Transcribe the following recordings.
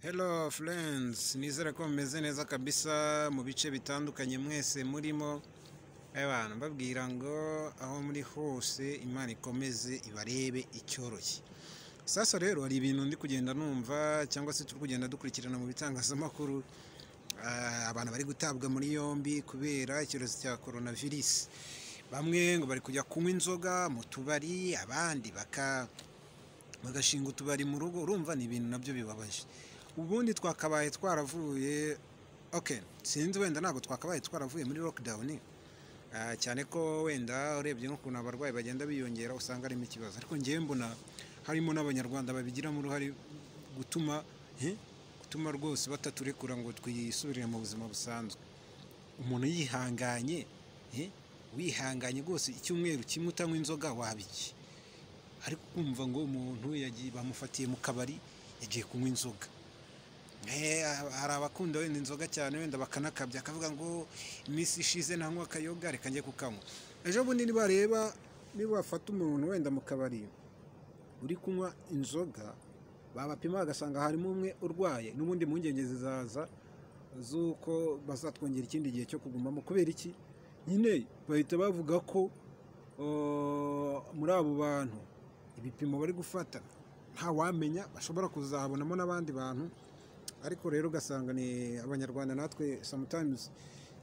Hello friends, nizere ko mumeze neza kabisa mu bice bitandukanye mwese murimo. Abantu mbabwira ngo aho muri hose Imana ikomeze ibarebe icyoroshye. Sasa rero hari ibintu ndi kugenda numva cyangwa se turi kugenda dukurikirana mu bitangazamakuru, abantu bari gutabwa muri yombi kubera icyorezo cya coronavirus. Bamwe ngo bari kujya kunywa inzoga mu tubari, abandi bagashinga utubari mu rugo. Urumva ni ibintu nabyo bibabaje. Ubundi twakabaye twaravuye sinzi, wenda ntabwo twakabaye twaravuye muri lockdown, cyane ko wenda urebye n'ukuntu abarwayi bagenda biyongera usanga harimo ikibazo, ariko ngewe mbona harimo n'abanyarwanda babigiramo uruhare gutuma rwose bataturekura ngo twisubirire mu buzima busanzwe. Umuntu yihanganye, wihanganye rwose icyumweru kimwe utanywa inzoga wabiki, ariko kumva ngo umuntu bamufatiye mu kabari yagiye kunywa inzoga. Hari abakunda wenda inzoga cyane, wenda bakanakabya akavuga ngo iminsi ishize ntanywa akayoga reka njye kukanywa. Ejo bundi niba bafata umuntu wenda mu kabari uri kunywa inzoga, babapima bagasanga harimo umwe urwaye, n'ubundi impungenge zizaza z'uko bazatwongera ikindi gihe cyo kugumamo. Kubera iki? Nyine bahita bavuga ko muri abo bantu ibipimo bari gufata ntawamenya, bashobora kuzahabonamo n'abandi bantu. Ariko rero ugasanga ni abanyarwanda natwe sometimes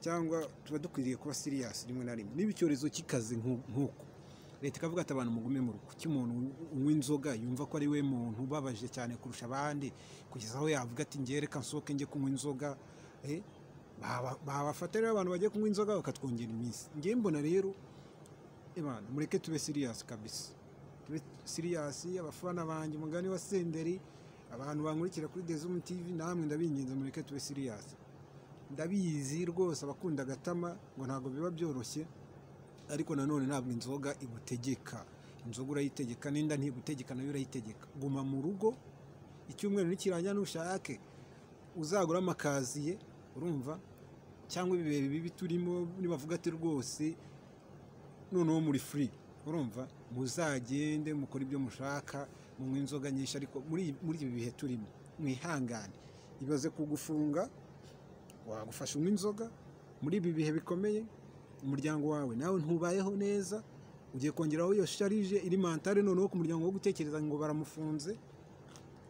cyangwa tuba dukwiriye kuba serious rimwe na rimwe. Niba icyorezo kikaze nk'uko, leta ikavuga ati abantu mugume mu rugo, cy'umuntu unywa inzoga yumva ko ari we muntu ubabaje cyane kurusha abandi, kugeza aho yavuga ati njye reka nsohoke njye kunywa inzoga, babafata rero abantu bagiye kunywa inzoga bakatwongera iminsi. Njye mbona rero mureke tube serious kabisa, tube serious. Abafana banjye umugani wa Senderi, abantu bankurikira kuri Dezum TV, namwe ndabinginze mureke tube serious. Ndabizi rwose abakunda agatama ngo ntabwo biba byoroshye, ariko nanone ntabwo inzoga igutegeka. Inzoga urayitegeka, n'inda ntigutegeka nayo urayitegeka. Guma mu rugo, icyumweru nikirangira nushake uzagura amakaziye, urumva, cyangwa ibihe bibi turimo nibavuga ati rwose noneho muri free, urumva, muzagende mukora ibyo mushaka, munywa inzoga nyinshi, ariko muri ibi bihe turimo mwihangane. Ibaze kugufunga, wagufasha unywa inzoga muri ibi bihe bikomeye, umuryango wawe nawe ntubayeho neza, ugiye kongeraho iyo sharije iri mentale noneho ku muryango wo gutekereza ngo baramufunze.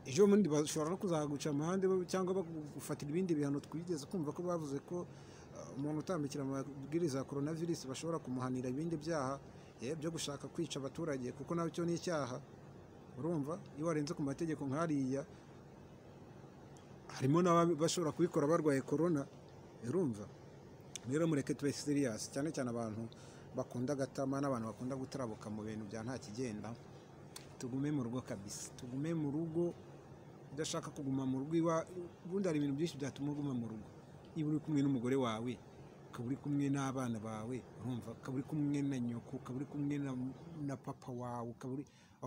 Ejo bundi bashobora no kuzaguca amahande cyangwa bagufatira ibindi bihano. Twigeze kumva ko bavuze ko umuntu utambikira amabwiriza ya coronavirus bashobora kumuhanira ibindi byaha byo gushaka kwica abaturage, kuko nacyo ni icyaha. Urumva, iyo warenze ku mategeko nk'ariya, harimo n'abashobora kubikora barwaye corona. Urumva rero mureke tube serious, cyane cyane abantu bakunda agatama n'abantu bakunda gutarabuka mu bintu bya nta kigenda. Tugume mu rugo kabisa, tugume mu rugo. Udashaka kuguma mu rugo ubundi hari ibintu byinshi byatuma uguma mu rugo. Iyo uri kumwe n'umugore wawe, ukaba uri kumwe n'abana bawe, urumva, ukaba uri kumwe na nyoko, ukaba uri kumwe na papa wawe, ukaba uri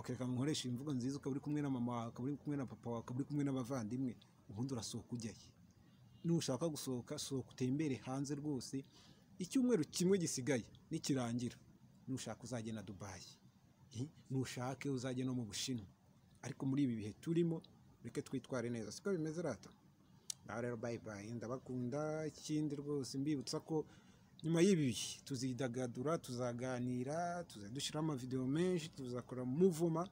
reka nkoresha imvugo nziza, ukaba uri kumwe na mama wawe, ukaba uri kumwe na papa wawe, ukaba uri kumwe n'abavandimwe, ubundi urasohoka ujyayo. Nushaka gusohoka, sohoka utembere hanze rwose. Icyumweru kimwe gisigaye nikirangira, nushaka uzajye na Dubai, nushake uzajye no mu Bushinwa, ariko muri ibi bihe turimo reke twitware neza. Siko bimeze rata. Naho rero bye bye, ndabakunda. Ikindi rwose mbibutsa ko nyuma y'ibi tuzidagadura, tuzaganira, tuzadushyiraho amavideo menshi, tuzakora muvuma,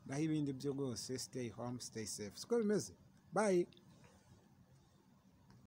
naho ibindi byo rwose stay home, stay safe. Siko bimeze. Bye.